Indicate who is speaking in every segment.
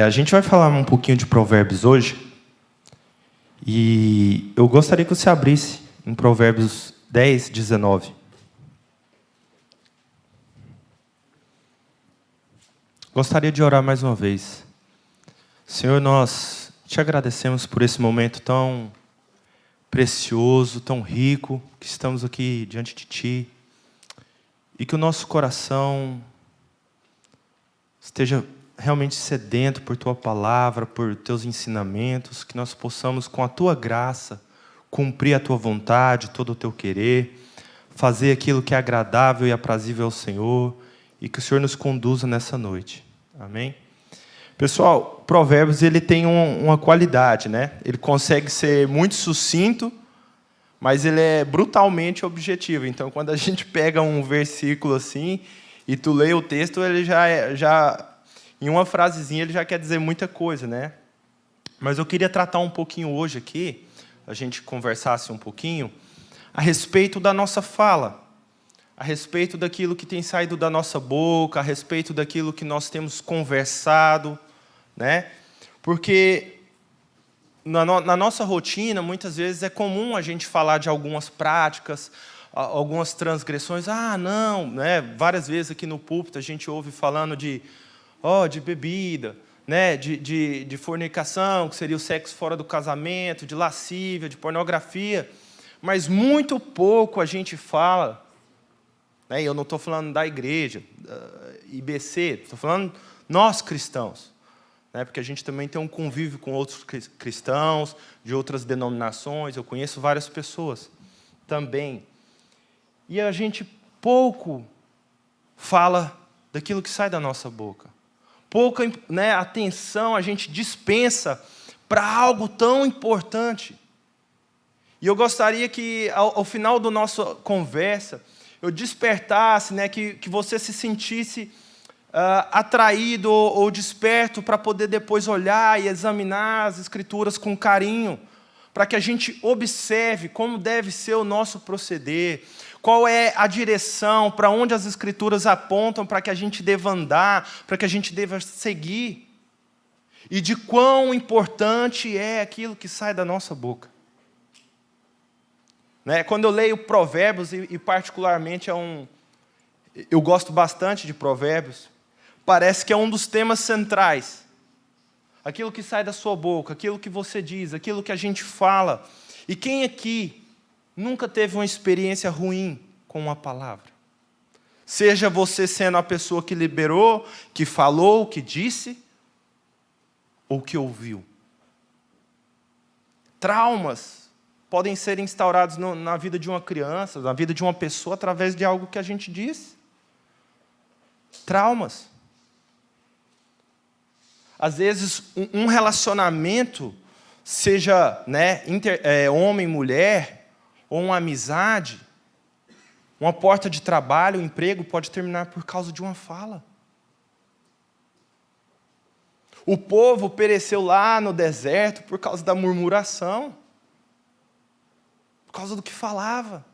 Speaker 1: A gente vai falar um pouquinho de Provérbios hoje. E eu gostaria que você abrisse em Provérbios 10, 19. Gostaria de orar mais uma vez. Senhor, nós te agradecemos por esse momento tão precioso, tão rico, que estamos aqui diante de Ti. E que o nosso coração esteja realmente sedento por Tua palavra, por Teus ensinamentos, que nós possamos, com a Tua graça, cumprir a Tua vontade, todo o Teu querer, fazer aquilo que é agradável e aprazível ao Senhor, e que o Senhor nos conduza nessa noite. Amém? Pessoal, Provérbios ele tem uma qualidade, né? Ele consegue ser muito sucinto, mas ele é brutalmente objetivo. Então, quando a gente pega um versículo assim e tu lê o texto, ele já em uma frasezinha ele já quer dizer muita coisa, né? Mas eu queria tratar um pouquinho hoje aqui, a gente conversasse um pouquinho a respeito da nossa fala, a respeito daquilo que tem saído da nossa boca, a respeito daquilo que nós temos conversado, né? Porque na nossa rotina, muitas vezes é comum a gente falar de algumas práticas, algumas transgressões. Ah, não, né? Várias vezes aqui no púlpito a gente ouve falando de bebida, né? de fornicação, que seria o sexo fora do casamento, de lascívia, de pornografia. Mas muito pouco a gente fala, né? Eu não estou falando da igreja, IBC, estou falando nós cristãos. Porque a gente também tem um convívio com outros cristãos, de outras denominações. Eu conheço várias pessoas também. E a gente pouco fala daquilo que sai da nossa boca. Pouca, né, atenção a gente dispensa para algo tão importante. E eu gostaria que, ao final da nossa conversa, eu despertasse, né, que você se sentisse atraído ou desperto para poder depois olhar e examinar as Escrituras com carinho, para que a gente observe como deve ser o nosso proceder, qual é a direção, para onde as Escrituras apontam para que a gente deva andar, para que a gente deva seguir, e de quão importante é aquilo que sai da nossa boca. Quando eu leio Provérbios, e particularmente eu gosto bastante de Provérbios, parece que é um dos temas centrais. Aquilo que sai da sua boca, aquilo que você diz, aquilo que a gente fala. E quem aqui nunca teve uma experiência ruim com uma palavra? Seja você sendo a pessoa que liberou, que falou, que disse, ou que ouviu. Traumas podem ser instaurados na vida de uma criança, na vida de uma pessoa, através de algo que a gente disse. Traumas. Às vezes, um relacionamento, seja, né, homem, mulher, ou uma amizade, uma porta de trabalho, um emprego, pode terminar por causa de uma fala. O povo pereceu lá no deserto por causa da murmuração, por causa do que falava.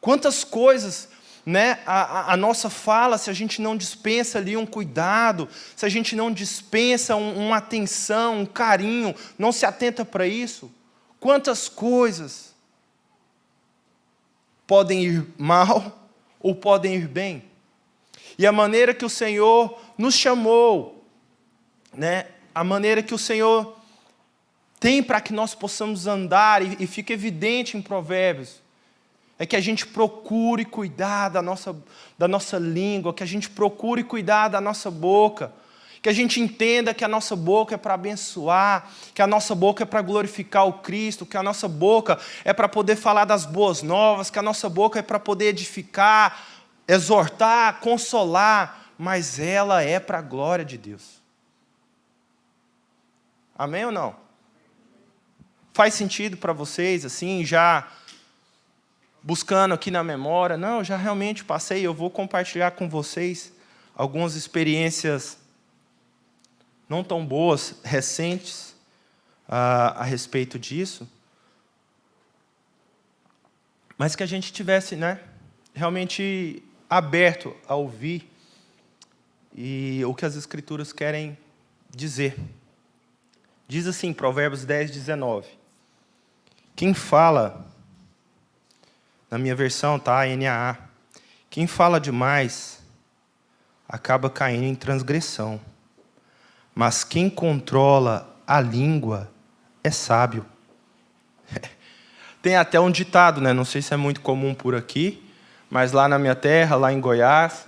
Speaker 1: Quantas coisas, né, a nossa fala, se a gente não dispensa ali um cuidado, se a gente não dispensa uma atenção, um carinho, não se atenta para isso, quantas coisas podem ir mal ou podem ir bem. E a maneira que o Senhor nos chamou, né, a maneira que o Senhor tem para que nós possamos andar, e fica evidente em Provérbios, é que a gente procure cuidar da nossa língua, que a gente procure cuidar da nossa boca, que a gente entenda que a nossa boca é para abençoar, que a nossa boca é para glorificar o Cristo, que a nossa boca é para poder falar das boas novas, que a nossa boca é para poder edificar, exortar, consolar, mas ela é para a glória de Deus. Amém ou não? Faz sentido para vocês, assim, já buscando aqui na memória? Não, eu já realmente passei, eu vou compartilhar com vocês algumas experiências não tão boas, recentes, a respeito disso, mas que a gente tivesse, né, realmente aberto a ouvir e o que as Escrituras querem dizer. Diz assim, Provérbios 10, 19. Quem fala, na minha versão, tá? NAA. Quem fala demais acaba caindo em transgressão. Mas quem controla a língua é sábio. Tem até um ditado, né? Não sei se é muito comum por aqui, mas lá na minha terra, lá em Goiás,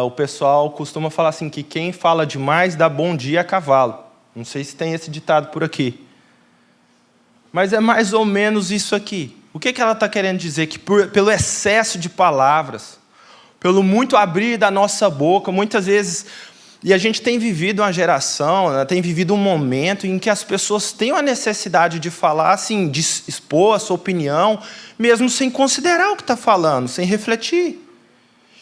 Speaker 1: o pessoal costuma falar assim, que quem fala demais dá bom dia a cavalo. Não sei se tem esse ditado por aqui. Mas é mais ou menos isso aqui. O que ela está querendo dizer? Que pelo excesso de palavras, pelo muito abrir da nossa boca, muitas vezes... E a gente tem vivido uma geração, né, tem vivido um momento em que as pessoas têm a necessidade de falar, assim, de expor a sua opinião, mesmo sem considerar o que está falando, sem refletir.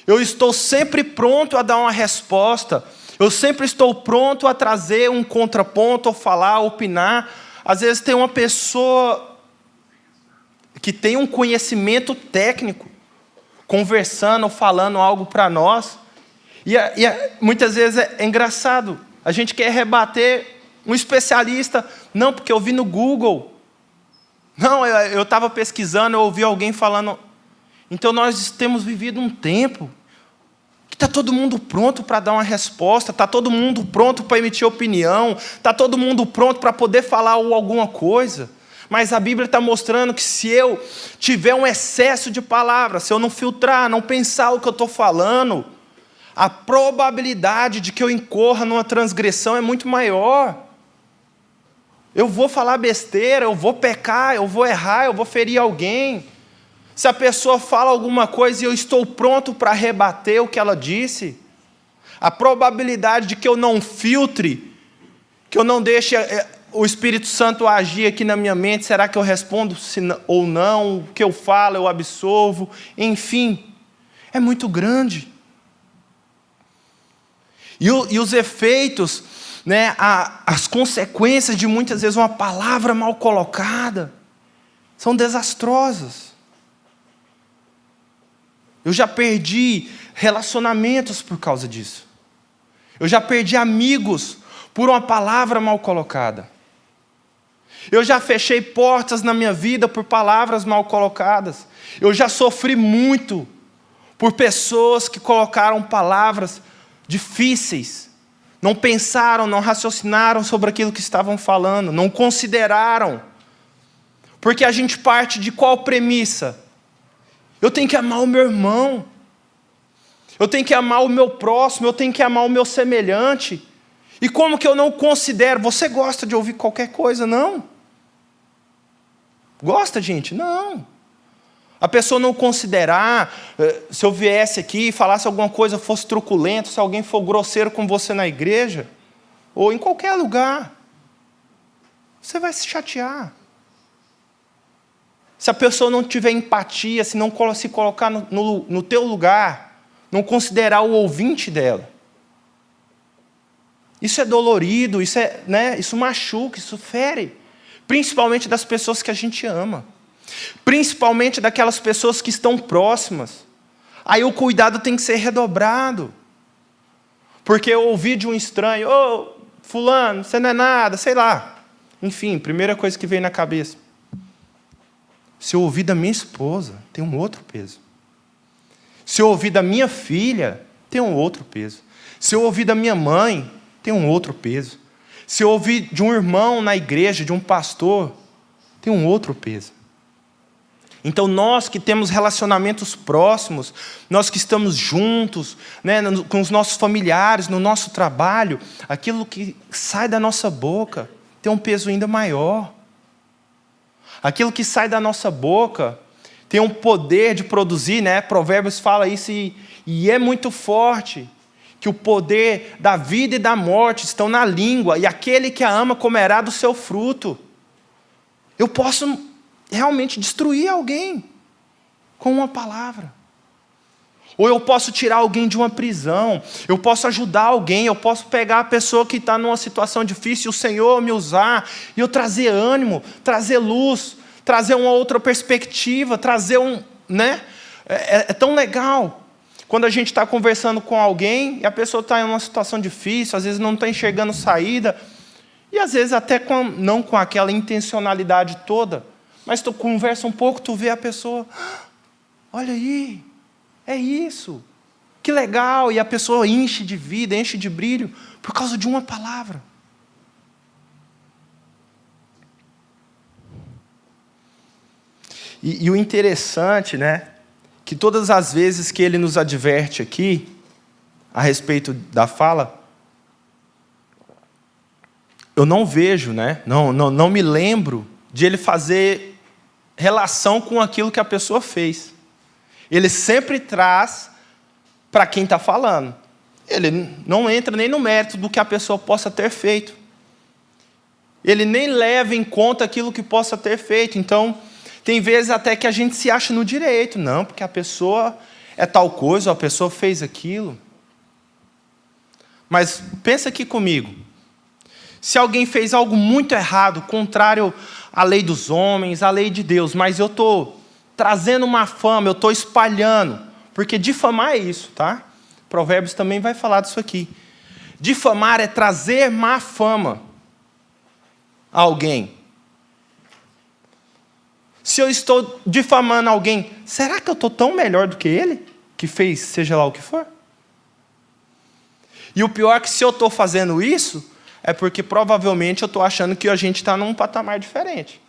Speaker 1: Eu estou sempre pronto a dar uma resposta. Eu sempre estou pronto a trazer um contraponto, a falar, a opinar. Às vezes tem uma pessoa que tem um conhecimento técnico, conversando ou falando algo para nós. E muitas vezes é engraçado. A gente quer rebater um especialista. Não, porque eu vi no Google. Não, eu estava pesquisando, eu ouvi alguém falando. Então nós temos vivido um tempo que está todo mundo pronto para dar uma resposta, está todo mundo pronto para emitir opinião, está todo mundo pronto para poder falar alguma coisa. Mas a Bíblia está mostrando que se eu tiver um excesso de palavras, se eu não filtrar, não pensar o que eu estou falando, a probabilidade de que eu incorra numa transgressão é muito maior. Eu vou falar besteira, eu vou pecar, eu vou errar, eu vou ferir alguém. Se a pessoa fala alguma coisa e eu estou pronto para rebater o que ela disse, a probabilidade de que eu não filtre, que eu não deixe o Espírito Santo agir aqui na minha mente, será que eu respondo ou não, o que eu falo eu absorvo, enfim, é muito grande. E os efeitos, né, as consequências de muitas vezes uma palavra mal colocada são desastrosas. Eu já perdi relacionamentos por causa disso. Eu já perdi amigos por uma palavra mal colocada. Eu já fechei portas na minha vida por palavras mal colocadas. Eu já sofri muito por pessoas que colocaram palavras difíceis, não pensaram, não raciocinaram sobre aquilo que estavam falando, não consideraram, porque a gente parte de qual premissa? Eu tenho que amar o meu irmão, eu tenho que amar o meu próximo, eu tenho que amar o meu semelhante, e como que eu não considero? Você gosta de ouvir qualquer coisa, não? Gosta, gente? Não. A pessoa não considerar, se eu viesse aqui e falasse alguma coisa, fosse truculento, se alguém for grosseiro com você na igreja, ou em qualquer lugar, você vai se chatear. Se a pessoa não tiver empatia, se não se colocar no teu lugar, não considerar o ouvinte dela. Isso é dolorido, isso machuca, isso fere, principalmente das pessoas que a gente ama. Principalmente daquelas pessoas que estão próximas. Aí o cuidado tem que ser redobrado. Porque eu ouvi de um estranho, fulano, você não é nada, sei lá. Enfim, primeira coisa que veio na cabeça. Se eu ouvir da minha esposa, tem um outro peso. Se eu ouvir da minha filha, tem um outro peso. Se eu ouvir da minha mãe, tem um outro peso. Se eu ouvir de um irmão na igreja, de um pastor, tem um outro peso. Então nós que temos relacionamentos próximos, nós que estamos juntos, né, com os nossos familiares, no nosso trabalho, aquilo que sai da nossa boca tem um peso ainda maior. Aquilo que sai da nossa boca tem um poder de produzir, né? Provérbios fala isso e é muito forte, que o poder da vida e da morte estão na língua, e aquele que a ama comerá do seu fruto. Eu posso realmente destruir alguém com uma palavra. Ou eu posso tirar alguém de uma prisão, eu posso ajudar alguém, eu posso pegar a pessoa que está numa situação difícil, o Senhor me usar, e eu trazer ânimo, trazer luz, trazer uma outra perspectiva, trazer é tão legal Quando a gente está conversando com alguém e a pessoa está em uma situação difícil, às vezes não está enxergando saída, e às vezes até não com aquela intencionalidade toda, mas tu conversa um pouco, tu vê a pessoa, olha aí, é isso, que legal, e a pessoa enche de vida, enche de brilho, por causa de uma palavra. E o interessante, né, que todas as vezes que ele nos adverte aqui, a respeito da fala, eu não vejo, né, não me lembro de ele fazer relação com aquilo que a pessoa fez. Ele sempre traz para quem está falando. Ele não entra nem no mérito do que a pessoa possa ter feito. Ele nem leva em conta aquilo que possa ter feito. Então, tem vezes até que a gente se acha no direito. Não, porque a pessoa é tal coisa, ou a pessoa fez aquilo. Mas pensa aqui comigo. Se alguém fez algo muito errado, contrário à lei dos homens, à lei de Deus, mas eu estou trazendo uma fama, eu estou espalhando, porque difamar é isso, tá? Provérbios também vai falar disso aqui. Difamar é trazer má fama a alguém. Se eu estou difamando alguém, será que eu estou tão melhor do que ele, que fez seja lá o que for? E o pior é que se eu estou fazendo isso, é porque provavelmente eu estou achando que a gente está num patamar diferente.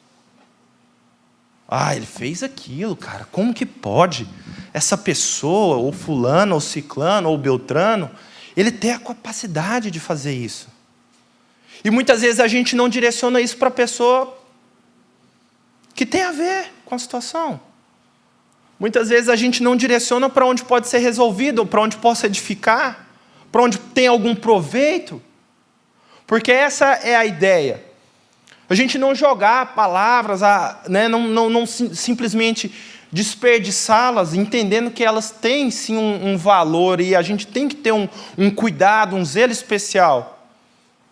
Speaker 1: Ah, ele fez aquilo, cara, como que pode? Essa pessoa, ou fulano, ou ciclano, ou beltrano, ele tem a capacidade de fazer isso. E muitas vezes a gente não direciona isso para a pessoa que tem a ver com a situação. Muitas vezes a gente não direciona para onde pode ser resolvido, para onde possa edificar, para onde tem algum proveito. Porque essa é a ideia. A gente não jogar palavras, né, não simplesmente desperdiçá-las, entendendo que elas têm sim um valor e a gente tem que ter um cuidado, um zelo especial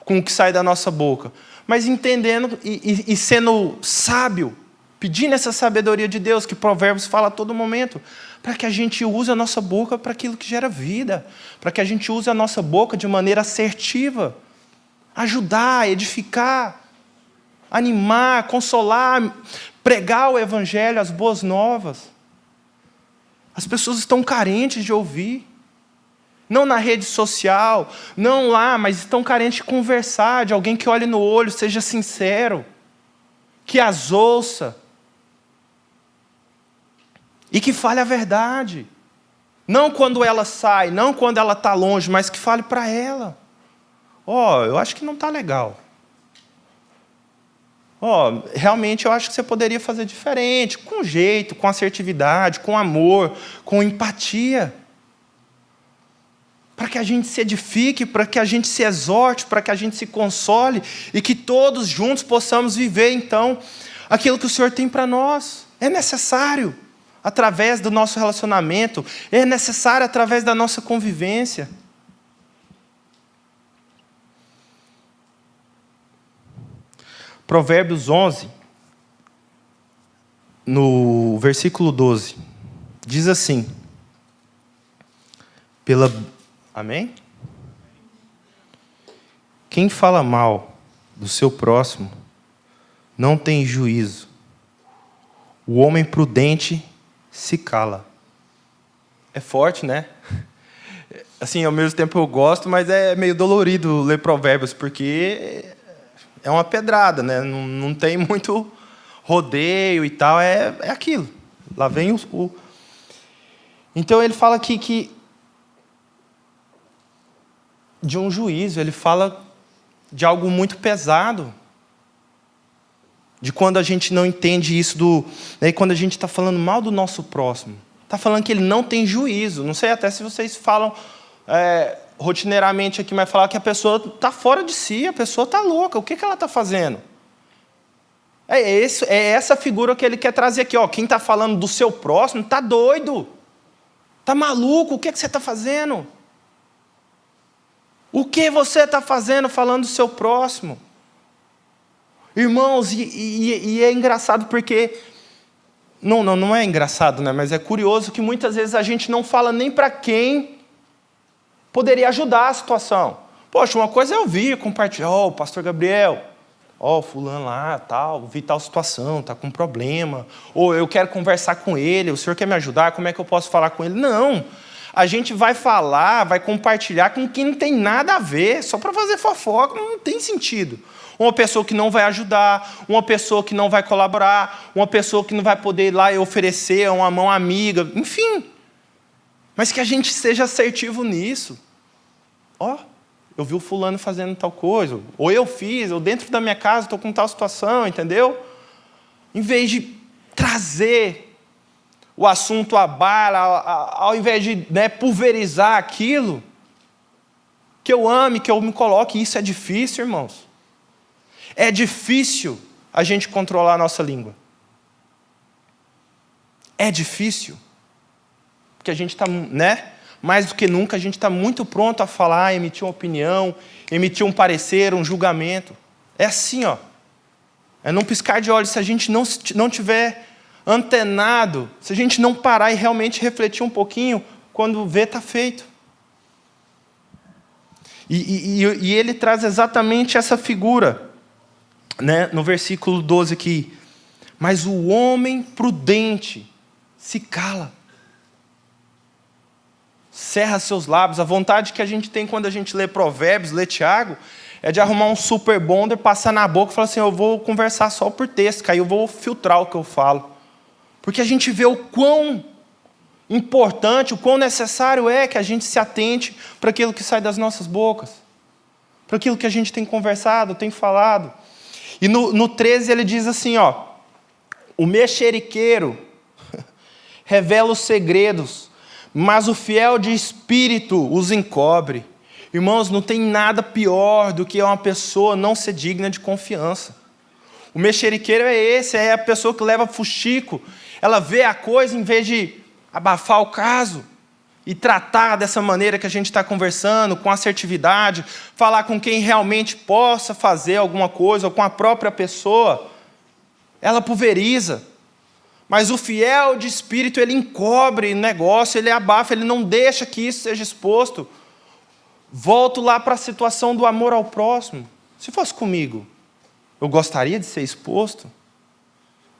Speaker 1: com o que sai da nossa boca. Mas entendendo e sendo sábio, pedindo essa sabedoria de Deus, que Provérbios fala a todo momento, para que a gente use a nossa boca para aquilo que gera vida, para que a gente use a nossa boca de maneira assertiva, ajudar, edificar, animar, consolar, pregar o evangelho, as boas novas. As pessoas estão carentes de ouvir. Não na rede social, não lá, mas estão carentes de conversar, de alguém que olhe no olho, seja sincero, que as ouça e que fale a verdade. Não quando ela sai, não quando ela está longe, mas que fale para ela. Eu acho que não está legal. Realmente eu acho que você poderia fazer diferente, com jeito, com assertividade, com amor, com empatia. Para que a gente se edifique, para que a gente se exorte, para que a gente se console e que todos juntos possamos viver, então, aquilo que o Senhor tem para nós. É necessário, através do nosso relacionamento, é necessário através da nossa convivência. Provérbios 11, no versículo 12, diz assim, Amém? Quem fala mal do seu próximo não tem juízo. O homem prudente se cala. É forte, né? Assim, ao mesmo tempo eu gosto, mas é meio dolorido ler Provérbios, porque é uma pedrada, né? Não tem muito rodeio e tal, é aquilo. Lá vem o... Então ele fala aqui que de um juízo, ele fala de algo muito pesado, de quando a gente não entende isso, né, quando a gente está falando mal do nosso próximo, está falando que ele não tem juízo. Não sei até se vocês falam rotineiramente aqui, mas falar que a pessoa está fora de si, a pessoa está louca, o que ela está fazendo? É essa figura que ele quer trazer aqui. Quem está falando do seu próximo está doido, está maluco, o que você está fazendo? O que você está fazendo falando do seu próximo? Irmãos, e é engraçado porque Não é engraçado, né? Mas é curioso que muitas vezes a gente não fala nem para quem poderia ajudar a situação. Poxa, uma coisa é eu vi, compartilhar, o pastor Gabriel, fulano lá, tal, vi tal situação, está com um problema, ou eu quero conversar com ele, o senhor quer me ajudar, como é que eu posso falar com ele? Não, a gente vai falar, vai compartilhar com quem não tem nada a ver, só para fazer fofoca, não tem sentido. Uma pessoa que não vai ajudar, uma pessoa que não vai colaborar, uma pessoa que não vai poder ir lá e oferecer uma mão amiga, enfim. Mas que a gente seja assertivo nisso. Eu vi o fulano fazendo tal coisa, ou eu fiz, ou dentro da minha casa estou com tal situação, entendeu? Em vez de trazer o assunto à baila, ao invés de pulverizar aquilo, que eu ame, que eu me coloque, isso é difícil, irmãos. É difícil a gente controlar a nossa língua. É difícil. Porque a gente está, mais do que nunca, a gente está muito pronto a falar, emitir uma opinião, emitir um parecer, um julgamento. É assim, é num piscar de olhos. Se a gente não tiver antenado, se a gente não parar e realmente refletir um pouquinho, quando vê, está feito. E ele traz exatamente essa figura, no versículo 12 aqui. Mas o homem prudente se cala. Cerra seus lábios. A vontade que a gente tem quando a gente lê Provérbios, lê Tiago, é de arrumar um super bonder, passar na boca e falar assim, eu vou conversar só por texto, que aí eu vou filtrar o que eu falo. Porque a gente vê o quão importante, o quão necessário é que a gente se atente para aquilo que sai das nossas bocas, para aquilo que a gente tem conversado, tem falado. E no 13 ele diz assim, o mexeriqueiro revela os segredos, mas o fiel de espírito os encobre. Irmãos, não tem nada pior do que uma pessoa não ser digna de confiança. O mexeriqueiro é a pessoa que leva fuxico. Ela vê a coisa em vez de abafar o caso e tratar dessa maneira que a gente está conversando, com assertividade, falar com quem realmente possa fazer alguma coisa, ou com a própria pessoa. Ela pulveriza. Mas o fiel de espírito, ele encobre o negócio, ele abafa, ele não deixa que isso seja exposto. Volto lá para a situação do amor ao próximo. Se fosse comigo, eu gostaria de ser exposto?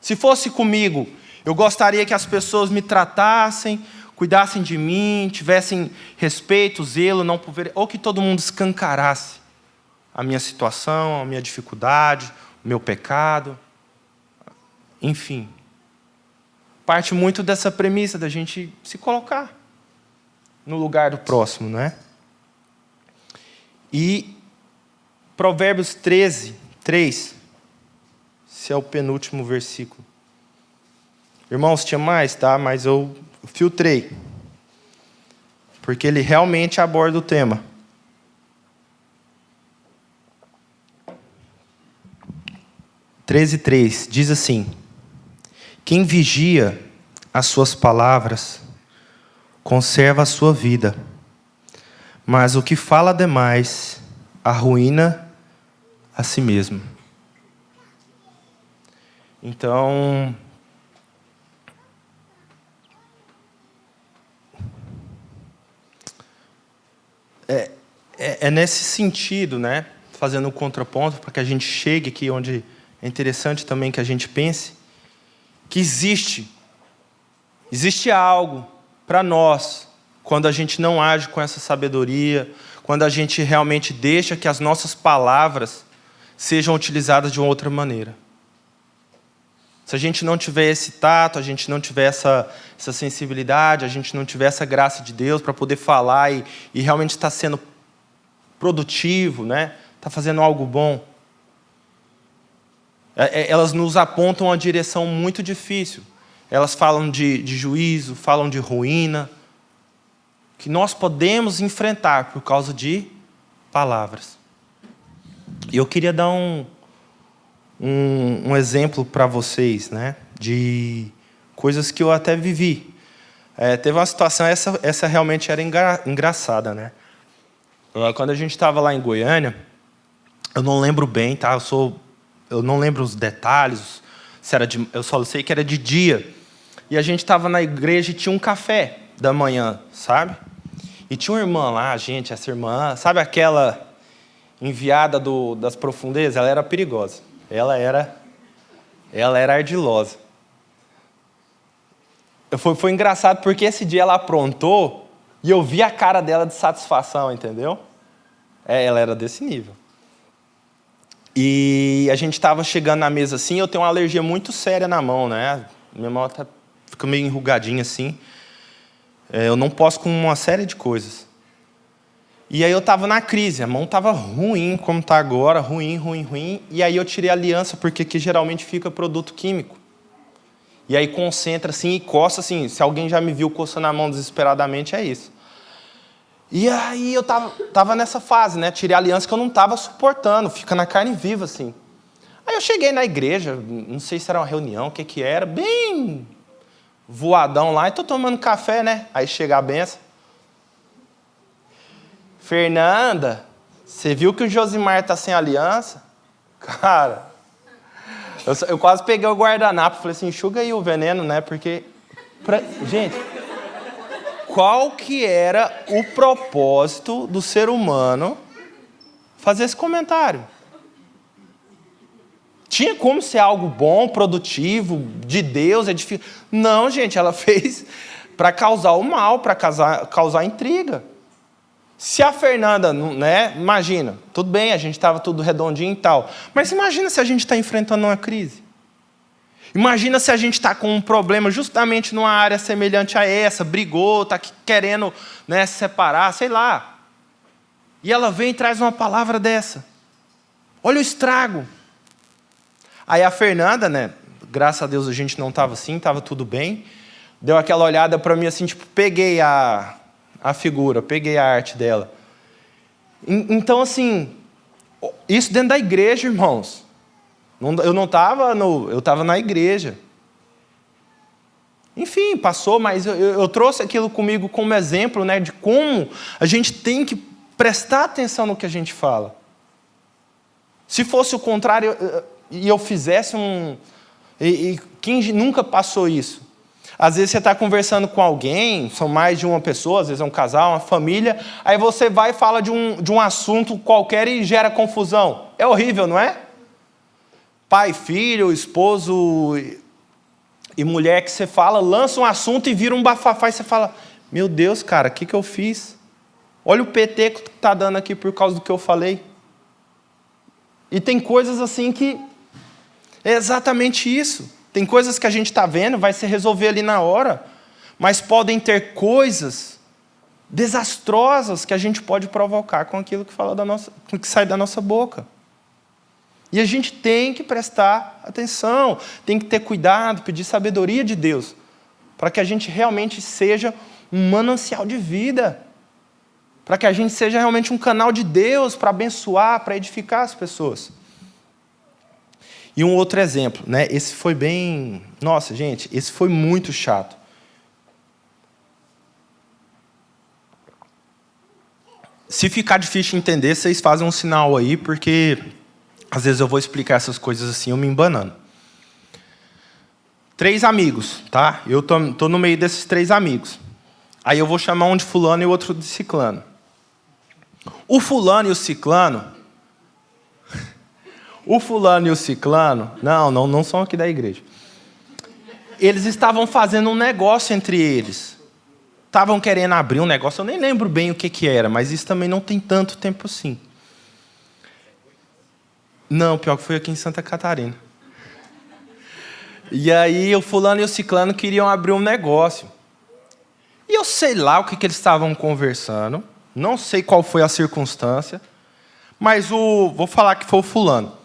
Speaker 1: Se fosse comigo, eu gostaria que as pessoas me tratassem, cuidassem de mim, tivessem respeito, zelo, não ou que todo mundo escancarasse a minha situação, a minha dificuldade, o meu pecado. Enfim. Parte muito dessa premissa da gente se colocar no lugar do próximo, não é? E Provérbios 13, 3, esse é o penúltimo versículo. Irmãos, tinha mais, tá? Mas eu filtrei, porque ele realmente aborda o tema. 13:3 diz assim: quem vigia as suas palavras conserva a sua vida, mas o que fala demais arruína a si mesmo. Então, é nesse sentido, né? Fazendo um contraponto para que a gente chegue aqui onde é interessante também que a gente pense que existe algo para nós quando a gente não age com essa sabedoria, quando a gente realmente deixa que as nossas palavras sejam utilizadas de uma outra maneira. Se a gente não tiver esse tato, a gente não tiver essa sensibilidade, a gente não tiver essa graça de Deus para poder falar e realmente estar sendo produtivo, né? Está fazendo algo bom, elas nos apontam uma direção muito difícil. Elas falam de juízo, falam de ruína, que nós podemos enfrentar por causa de palavras. E eu queria dar um exemplo para vocês, né, de coisas que eu até vivi. Teve uma situação, essa realmente era engraçada, né? Quando a gente estava lá em Goiânia, eu não lembro bem, tá? Eu não lembro os detalhes, eu só sei que era de dia. E a gente estava na igreja e tinha um café da manhã, sabe? E tinha uma irmã lá, gente, essa irmã, sabe aquela enviada das profundezas? Ela era perigosa. Ela era ardilosa. Foi engraçado porque esse dia ela aprontou e eu vi a cara dela de satisfação, entendeu? Ela era desse nível. E a gente estava chegando na mesa assim, eu tenho uma alergia muito séria na mão, né? Minha mão fica meio enrugadinha assim. Eu não posso com uma série de coisas. E aí eu estava na crise, a mão estava ruim, como está agora, ruim. E aí eu tirei a aliança, porque aqui geralmente fica produto químico. E aí concentra assim e coça assim. Se alguém já me viu coçando a mão desesperadamente, é isso. E aí eu tava nessa fase, né? Tirei a aliança que eu não estava suportando, fica na carne viva assim. Aí eu cheguei na igreja, não sei se era uma reunião, o que era, bem voadão lá, e tô tomando café, né? Aí chega a benção. Fernanda, você viu que o Josimar tá sem aliança? Cara, eu quase peguei o guardanapo, falei assim, enxuga aí o veneno, né? Porque, gente, qual que era o propósito do ser humano fazer esse comentário? Tinha como ser algo bom, produtivo, de Deus, edificante. Não, gente, ela fez para causar o mal, para causar intriga. Se a Fernanda, né, imagina, tudo bem, a gente estava tudo redondinho e tal, mas imagina se a gente está enfrentando uma crise. Imagina se a gente está com um problema justamente numa área semelhante a essa, brigou, está querendo, né, se separar, sei lá. E ela vem e traz uma palavra dessa. Olha o estrago. Aí a Fernanda, né, graças a Deus a gente não estava assim, estava tudo bem, deu aquela olhada para mim assim, tipo, peguei a figura, peguei a arte dela. Então, assim, isso dentro da igreja, irmãos. Eu não estava eu estava na igreja. Enfim, passou, mas eu trouxe aquilo comigo como exemplo, né, de como a gente tem que prestar atenção no que a gente fala. Se fosse o contrário, e eu fizesse e quem nunca passou isso? Às vezes você está conversando com alguém, são mais de uma pessoa, às vezes é um casal, uma família, aí você vai e fala de um assunto qualquer e gera confusão. É horrível, não é? Pai, filho, esposo e mulher que você fala, lança um assunto e vira um bafafá e você fala, meu Deus, cara, o que eu fiz? Olha o PT que está dando aqui por causa do que eu falei. E tem coisas assim que é exatamente isso. Tem coisas que a gente está vendo, vai se resolver ali na hora, mas podem ter coisas desastrosas que a gente pode provocar com aquilo que sai da nossa boca. E a gente tem que prestar atenção, tem que ter cuidado, pedir sabedoria de Deus, para que a gente realmente seja um manancial de vida, para que a gente seja realmente um canal de Deus para abençoar, para edificar as pessoas. E um outro exemplo, né? Esse foi bem... Nossa, gente, esse foi muito chato. Se ficar difícil de entender, vocês fazem um sinal aí, porque às vezes eu vou explicar essas coisas assim, eu me embanando. 3 amigos, tá? Eu tô no meio desses 3 amigos. Aí eu vou chamar um de fulano e o outro de ciclano. O fulano e o ciclano... não são aqui da igreja. Eles estavam fazendo um negócio entre eles. Estavam querendo abrir um negócio, eu nem lembro bem o que era, mas isso também não tem tanto tempo assim. Não, pior que foi aqui em Santa Catarina. E aí o fulano e o ciclano queriam abrir um negócio. E eu sei lá o que eles estavam conversando, não sei qual foi a circunstância, mas vou falar que foi o fulano.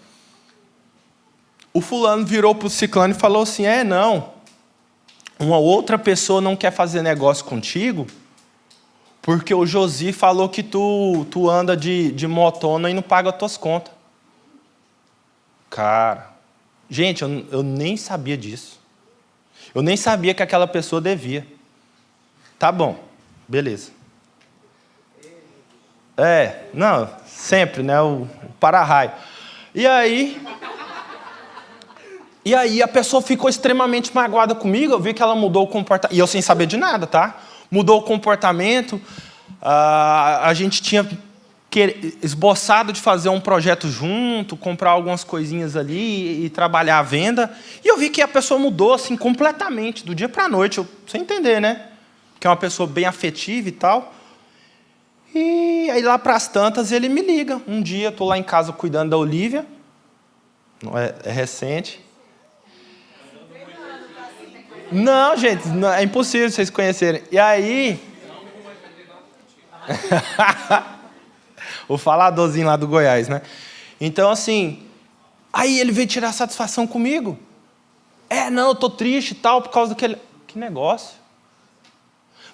Speaker 1: O fulano virou para o ciclano e falou assim, não, uma outra pessoa não quer fazer negócio contigo, porque o Josi falou que tu anda de motona e não paga as tuas contas. Cara, gente, eu nem sabia disso. Eu nem sabia que aquela pessoa devia. Tá bom, beleza. Não, sempre, né, o para-raio. E aí... E aí a pessoa ficou extremamente magoada comigo, eu vi que ela mudou o comportamento, e eu sem saber de nada, tá? Mudou o comportamento, a gente tinha esboçado de fazer um projeto junto, comprar algumas coisinhas ali e trabalhar a venda, e eu vi que a pessoa mudou assim completamente, do dia para a noite, sem entender, né? Que é uma pessoa bem afetiva e tal. E aí lá para as tantas ele me liga. Um dia eu estou lá em casa cuidando da Olivia, é recente. Não, gente, é impossível vocês conhecerem. E aí... o faladorzinho lá do Goiás, né? Então, assim... aí ele veio tirar satisfação comigo. Não, eu tô triste e tal, por causa daquele... que negócio?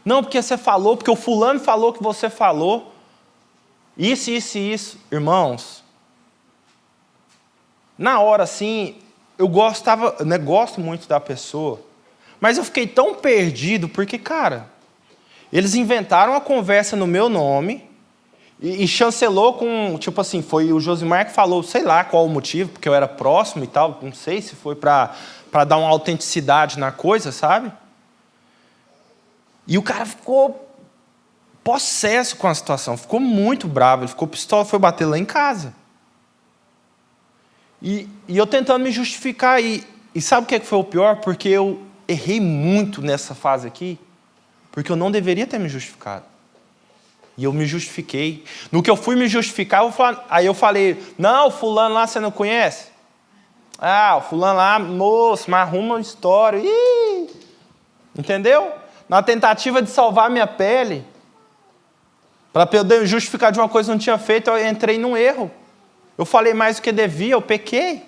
Speaker 1: Não, porque você falou, porque o fulano falou que você falou. Isso, isso e isso. Irmãos, na hora, assim, eu gosto muito da pessoa, mas eu fiquei tão perdido, porque, cara, eles inventaram uma conversa no meu nome e chancelou com, tipo assim, foi o Josimar que falou, sei lá qual o motivo, porque eu era próximo e tal, não sei se foi para dar uma autenticidade na coisa, sabe? E o cara ficou possesso com a situação, ficou muito bravo, ele ficou pistola, foi bater lá em casa. E eu tentando me justificar, e sabe o que foi o pior? Porque eu errei muito nessa fase aqui, porque eu não deveria ter me justificado. E eu me justifiquei. No que eu fui me justificar, aí eu falei, não, o fulano lá você não conhece? O fulano lá, moço, mas arruma uma história. Ih! Entendeu? Na tentativa de salvar minha pele, para poder justificar de uma coisa que eu não tinha feito, eu entrei num erro. Eu falei mais do que devia, eu pequei.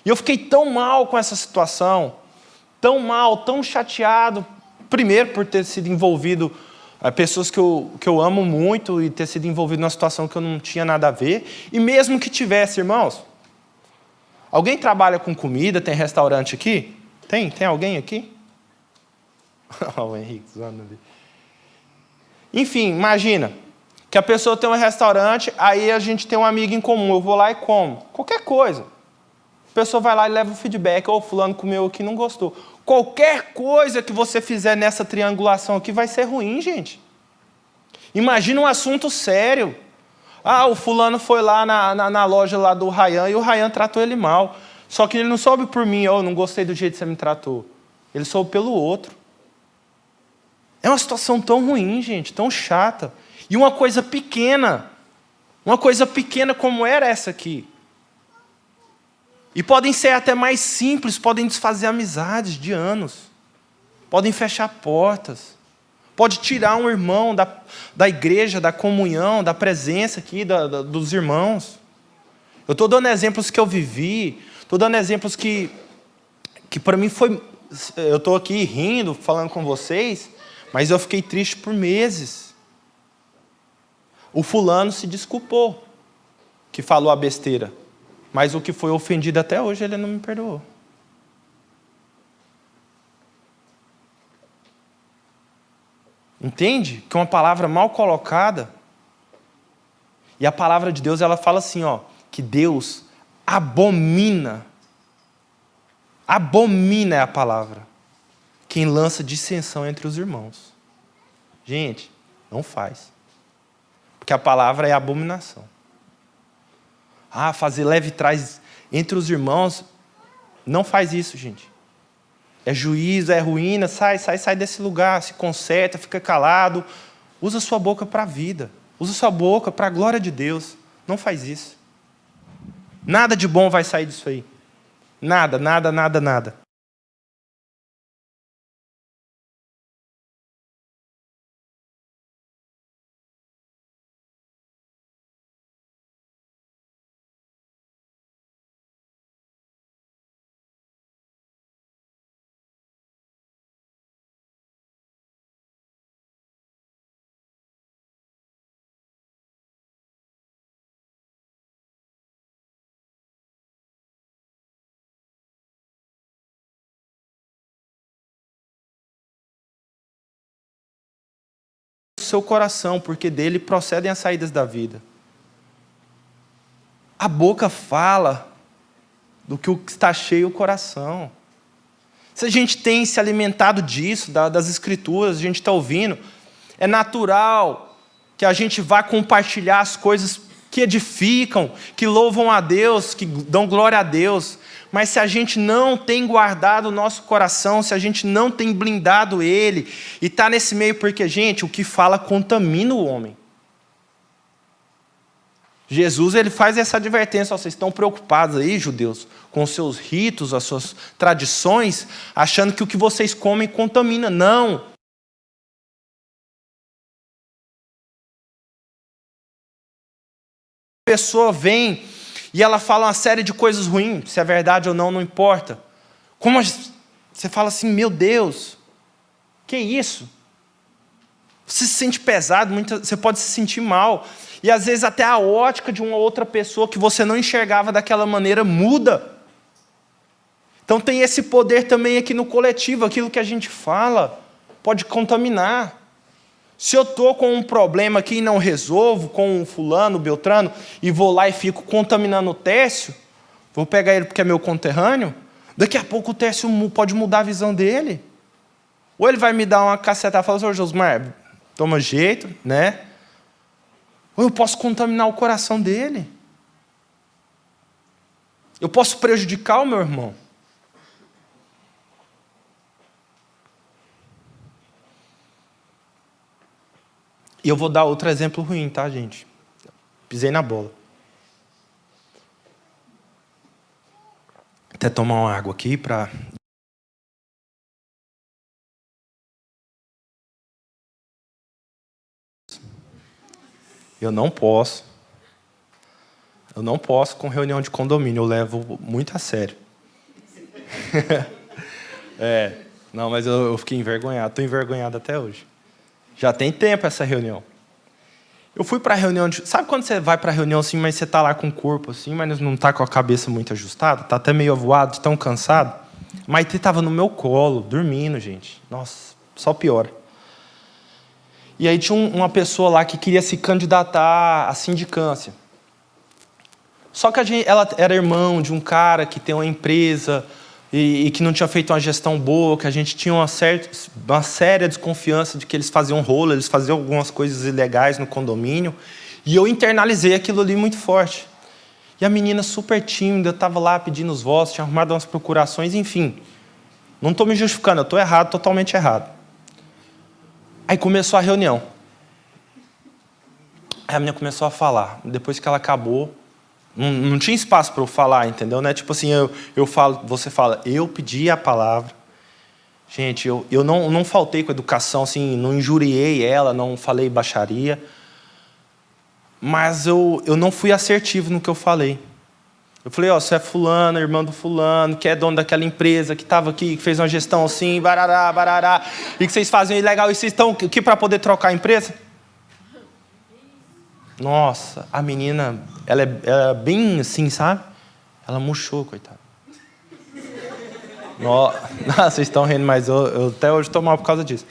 Speaker 1: E eu fiquei tão mal com essa situação, tão mal, tão chateado, primeiro por ter sido envolvido, pessoas que eu amo muito, e ter sido envolvido numa situação que eu não tinha nada a ver, e mesmo que tivesse, irmãos. Alguém trabalha com comida, tem restaurante aqui? Tem alguém aqui? O Henrique zoando ali. Enfim, imagina que a pessoa tem um restaurante, aí a gente tem um amigo em comum, eu vou lá e como. Qualquer coisa. A pessoa vai lá e leva o feedback, fulano comeu aqui, não gostou. Qualquer coisa que você fizer nessa triangulação aqui vai ser ruim, gente. Imagina um assunto sério. O fulano foi lá na loja lá do Ryan e o Ryan tratou ele mal. Só que ele não soube por mim, não gostei do jeito que você me tratou. Ele soube pelo outro. É uma situação tão ruim, gente, tão chata. E uma coisa pequena como era essa aqui. E podem ser até mais simples, podem desfazer amizades de anos. Podem fechar portas. Pode tirar um irmão da igreja, da comunhão, da presença aqui dos irmãos. Eu estou dando exemplos que eu vivi, estou dando exemplos que para mim foi... eu estou aqui rindo, falando com vocês, mas eu fiquei triste por meses. O fulano se desculpou, que falou a besteira. Mas o que foi ofendido até hoje, ele não me perdoou. Entende? Que uma palavra mal colocada, e a palavra de Deus, ela fala assim, que Deus abomina é a palavra, quem lança dissensão entre os irmãos. Gente, não faz. Porque a palavra é abominação. Fazer leve trás entre os irmãos, não faz isso, gente. É juízo, é ruína, sai desse lugar, se conserta, fica calado. Usa sua boca para a vida. Usa sua boca para a glória de Deus. Não faz isso. Nada de bom vai sair disso aí. Nada, nada, nada, nada. Seu coração, porque dele procedem as saídas da vida. A boca fala do que o que está cheio o coração. Se a gente tem se alimentado disso, das Escrituras, a gente está ouvindo, é natural que a gente vá compartilhar as coisas que edificam, que louvam a Deus, que dão glória a Deus. Mas se a gente não tem guardado o nosso coração, se a gente não tem blindado ele, e está nesse meio, porque, gente, o que fala contamina o homem. Jesus, ele faz essa advertência: vocês estão preocupados aí, judeus, com os seus ritos, as suas tradições, achando que o que vocês comem contamina. Não. A pessoa vem e ela fala uma série de coisas ruins, se é verdade ou não, não importa. Como você fala assim: meu Deus, que isso? Você se sente pesado, você pode se sentir mal. E às vezes até a ótica de uma outra pessoa que você não enxergava daquela maneira muda. Então tem esse poder também aqui no coletivo, aquilo que a gente fala pode contaminar. Se eu estou com um problema aqui e não resolvo, com um fulano, beltrano, e vou lá e fico contaminando o Técio, vou pegar ele porque é meu conterrâneo, daqui a pouco o Técio pode mudar a visão dele. Ou ele vai me dar uma cacetada e falar: ô Josmar, toma jeito, né? Ou eu posso contaminar o coração dele. Eu posso prejudicar o meu irmão. E eu vou dar outro exemplo ruim, tá, gente? Pisei na bola. Até tomar uma água aqui para... Eu não posso com reunião de condomínio, eu levo muito a sério. Não, mas eu fiquei envergonhado, estou envergonhado até hoje. Já tem tempo essa reunião. Eu fui para a reunião Sabe quando você vai para a reunião assim, mas você está lá com o corpo assim, mas não está com a cabeça muito ajustada? Está até meio avoado, de tão cansado? Maitê estava no meu colo, dormindo, gente. Nossa, só piora. E aí tinha uma pessoa lá que queria se candidatar à sindicância. Só que ela era irmão de um cara que tem uma empresa e que não tinha feito uma gestão boa, que a gente tinha uma séria desconfiança de que eles faziam rolo, eles faziam algumas coisas ilegais no condomínio. E eu internalizei aquilo ali muito forte. E a menina super tímida, estava lá pedindo os votos, tinha arrumado umas procurações, enfim. Não estou me justificando, eu estou errado, totalmente errado. Aí começou a reunião. Aí a menina começou a falar. Depois que ela acabou, não tinha espaço para eu falar, entendeu? Né? Tipo assim, eu falo, você fala, eu pedi a palavra. Gente, eu não faltei com a educação, assim, não injuriei ela, não falei baixaria. Mas eu não fui assertivo no que eu falei. Eu falei: você é fulano, irmão do fulano, que é dono daquela empresa, que estava aqui, que fez uma gestão assim, barará, barará, e que vocês fazem ilegal, e vocês estão aqui para poder trocar a empresa? Nossa, a menina, ela é bem assim, sabe? Ela murchou, coitada. Nossa, vocês estão rindo, mas eu até hoje estou mal por causa disso.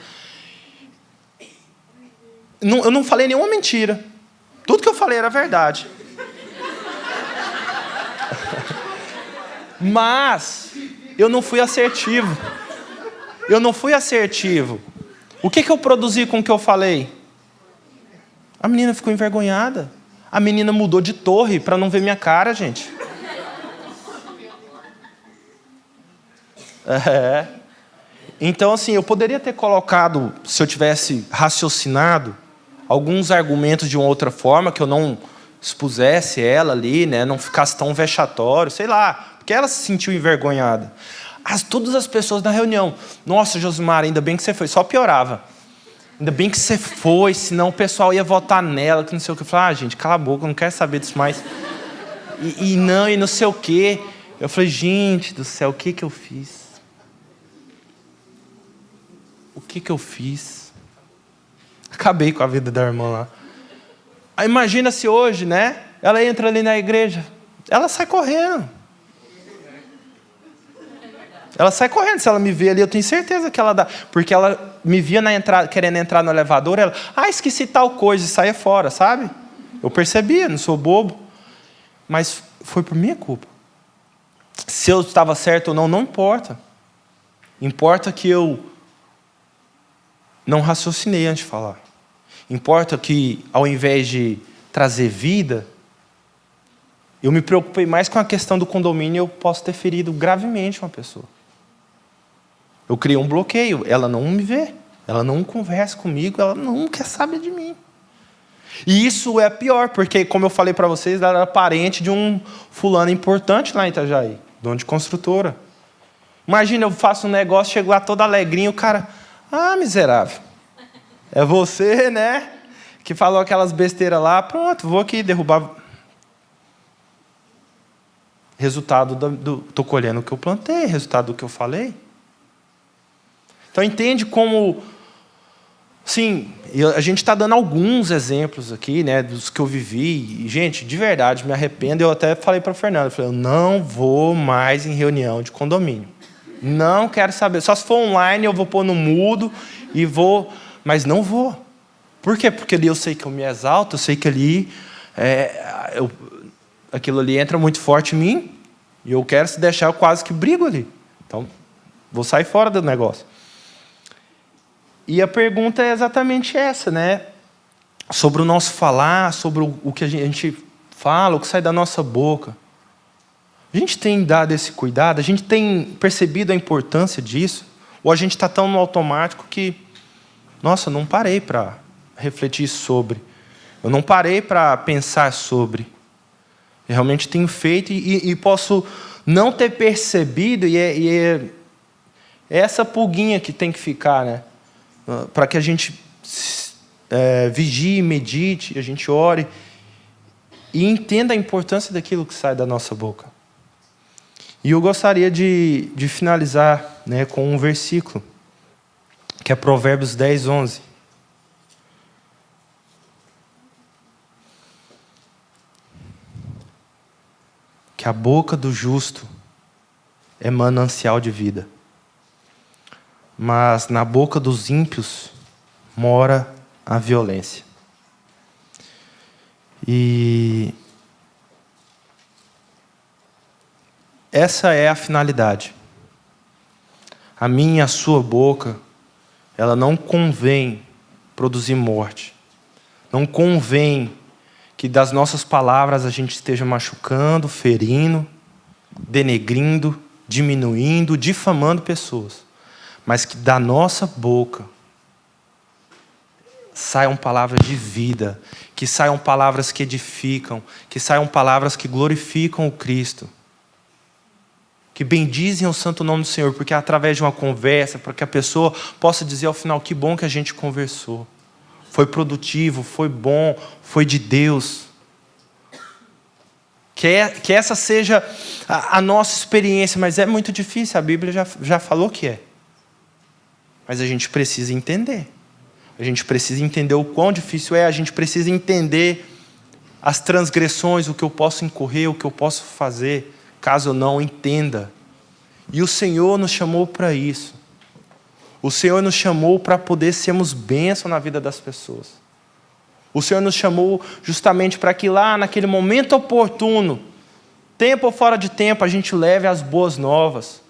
Speaker 1: Eu não falei nenhuma mentira. Tudo que eu falei era verdade. Mas eu não fui assertivo. O que eu produzi com o que eu falei? A menina ficou envergonhada. A menina mudou de torre para não ver minha cara, gente. Então, assim, eu poderia ter colocado, se eu tivesse raciocinado, alguns argumentos de uma outra forma, que eu não expusesse ela ali, né, não ficasse tão vexatório, sei lá. Porque ela se sentiu envergonhada. Todas as pessoas na reunião: nossa, Josmar, ainda bem que você foi. Só piorava. Ainda bem que você foi, senão o pessoal ia votar nela, que não sei o que. Eu falei: gente, cala a boca, eu não quero saber disso mais. E não sei o quê. Eu falei: gente do céu, o que eu fiz? O que eu fiz? Acabei com a vida da irmã lá. Aí imagina se hoje, né? Ela entra ali na igreja, ela sai correndo. Ela sai correndo, se ela me vê ali, eu tenho certeza que ela dá. Porque ela me via querendo entrar no elevador, ela, esqueci tal coisa, e saia fora, sabe? Eu percebia, não sou bobo. Mas foi por minha culpa. Se eu estava certo ou não, não importa. Importa que eu não raciocinei antes de falar. Importa que, ao invés de trazer vida, eu me preocupei mais com a questão do condomínio e eu posso ter ferido gravemente uma pessoa. Eu criei um bloqueio. Ela não me vê. Ela não conversa comigo. Ela não quer saber de mim. E isso é pior, porque, como eu falei para vocês, ela era parente de um fulano importante lá em Itajaí, dono de construtora. Imagina, eu faço um negócio, chego lá todo alegrinho, o cara... Ah, miserável. É você, né? Que falou aquelas besteiras lá. Pronto, vou aqui derrubar... Resultado estou colhendo o que eu plantei, resultado do que eu falei. Então, entende como... Sim, a gente está dando alguns exemplos aqui, né, dos que eu vivi. E, gente, de verdade, me arrependo. Eu até falei para a Fernanda, eu falei, eu não vou mais em reunião de condomínio. Não quero saber. Só se for online, eu vou pôr no mudo e vou... Mas não vou. Por quê? Porque ali eu sei que eu me exalto, eu sei que ali... aquilo ali entra muito forte em mim e eu quero se deixar, eu quase que brigo ali. Então, vou sair fora do negócio. E a pergunta é exatamente essa, né? Sobre o nosso falar, sobre o que a gente fala, o que sai da nossa boca. A gente tem dado esse cuidado? A gente tem percebido a importância disso? Ou a gente está tão no automático que, nossa, eu não parei para refletir sobre. Eu não parei para pensar sobre. Eu realmente tenho feito e posso não ter percebido, e é essa pulguinha que tem que ficar, né? Para que a gente vigie, medite, a gente ore e entenda a importância daquilo que sai da nossa boca. E eu gostaria de finalizar, né, com um versículo, que é Provérbios 10, 11. Que a boca do justo é manancial de vida, mas na boca dos ímpios mora a violência. E essa é a finalidade. A minha e a sua boca, ela não convém produzir morte. Não convém que das nossas palavras a gente esteja machucando, ferindo, denegrindo, diminuindo, difamando pessoas. Mas que da nossa boca saiam palavras de vida, que saiam palavras que edificam, que saiam palavras que glorificam o Cristo, que bendizem o santo nome do Senhor, porque é através de uma conversa, para que a pessoa possa dizer ao final, que bom que a gente conversou. Foi produtivo, foi bom, foi de Deus. Que essa seja a nossa experiência, mas é muito difícil, a Bíblia já falou que é. Mas a gente precisa entender. A gente precisa entender o quão difícil é, a gente precisa entender as transgressões, o que eu posso incorrer, o que eu posso fazer, caso eu não entenda. E o Senhor nos chamou para isso. O Senhor nos chamou para poder sermos bênção na vida das pessoas. O Senhor nos chamou justamente para que lá, naquele momento oportuno, tempo ou fora de tempo, a gente leve as boas novas.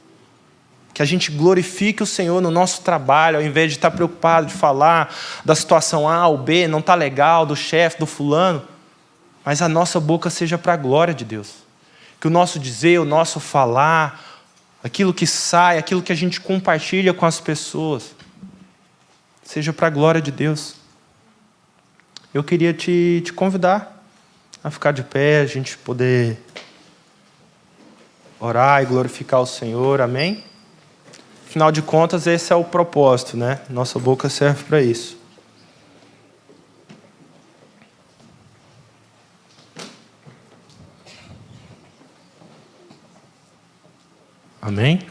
Speaker 1: Que a gente glorifique o Senhor no nosso trabalho, ao invés de estar preocupado de falar da situação A ou B, não está legal, do chefe, do fulano. Mas a nossa boca seja para a glória de Deus. Que o nosso dizer, o nosso falar, aquilo que sai, aquilo que a gente compartilha com as pessoas, seja para a glória de Deus. Eu queria te convidar a ficar de pé, a gente poder orar e glorificar o Senhor, amém? Afinal de contas, esse é o propósito, né? Nossa boca serve para isso. Amém?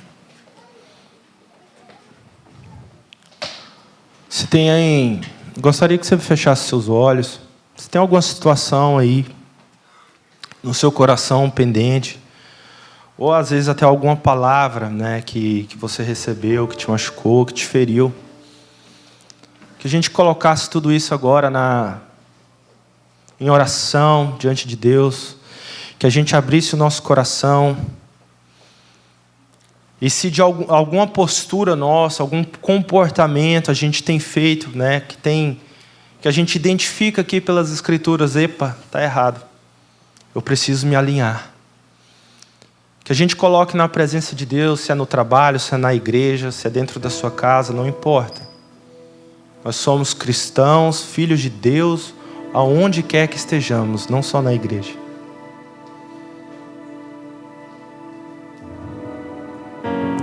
Speaker 1: Se tem... Gostaria que você fechasse seus olhos. Se tem alguma situação aí no seu coração pendente, ou às vezes até alguma palavra, né, que você recebeu, que te machucou, que te feriu, que a gente colocasse tudo isso agora em oração diante de Deus, que a gente abrisse o nosso coração E se de alguma postura nossa, algum comportamento a gente tem feito, né, que a gente identifica aqui pelas Escrituras, epa, está errado, eu preciso me alinhar. Que a gente coloque na presença de Deus, se é no trabalho, se é na igreja, se é dentro da sua casa, não importa. Nós somos cristãos, filhos de Deus, aonde quer que estejamos, não só na igreja.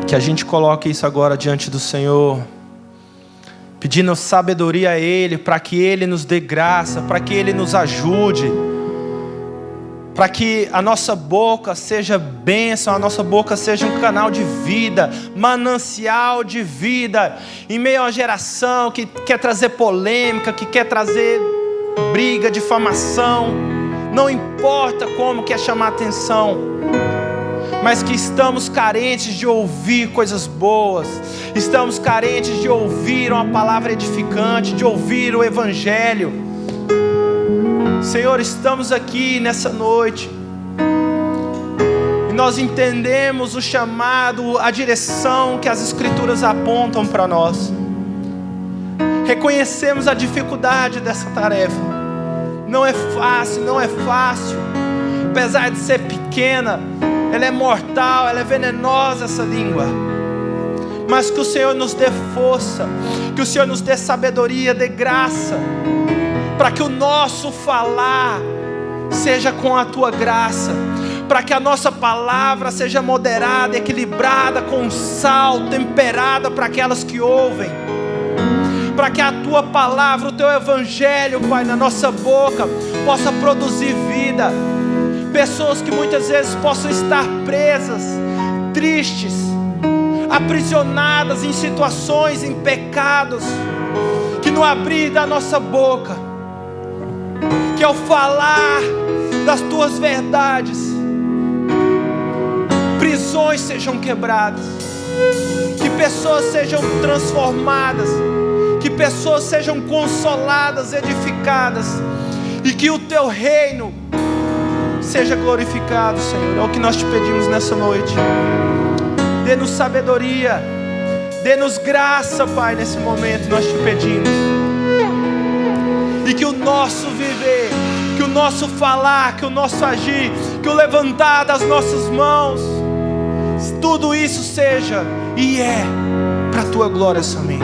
Speaker 1: Que a gente coloque isso agora diante do Senhor, pedindo sabedoria a Ele, para que Ele nos dê graça, para que Ele nos ajude, para que a nossa boca seja bênção, a nossa boca seja um canal de vida, manancial de vida, em meio a uma geração que quer trazer polêmica, que quer trazer briga, difamação, não importa como quer chamar atenção, mas que estamos carentes de ouvir coisas boas, estamos carentes de ouvir uma palavra edificante, de ouvir o Evangelho. Senhor, estamos aqui nessa noite, e nós entendemos o chamado, a direção que as Escrituras apontam para nós. Reconhecemos a dificuldade dessa tarefa, não é fácil, apesar de ser pequena, ela é mortal, ela é venenosa, essa língua. Mas que o Senhor nos dê força, que o Senhor nos dê sabedoria, dê graça, para que o nosso falar seja com a Tua graça, para que a nossa palavra seja moderada, equilibrada, com sal, temperada para aquelas que ouvem, para que a Tua palavra, o Teu Evangelho, Pai, na nossa boca, possa produzir vida. Pessoas que muitas vezes possam estar presas, tristes, aprisionadas em situações, em pecados, que no abrir da nossa boca, que ao falar das Tuas verdades, prisões sejam quebradas, que pessoas sejam transformadas, que pessoas sejam consoladas, edificadas, e que o Teu reino seja glorificado, Senhor. É o que nós te pedimos nessa noite. Dê-nos sabedoria, dê-nos graça, Pai, nesse momento nós te pedimos. E que o nosso viver, que o nosso falar, que o nosso agir, que o levantar das nossas mãos, tudo isso seja e é para a Tua glória somente.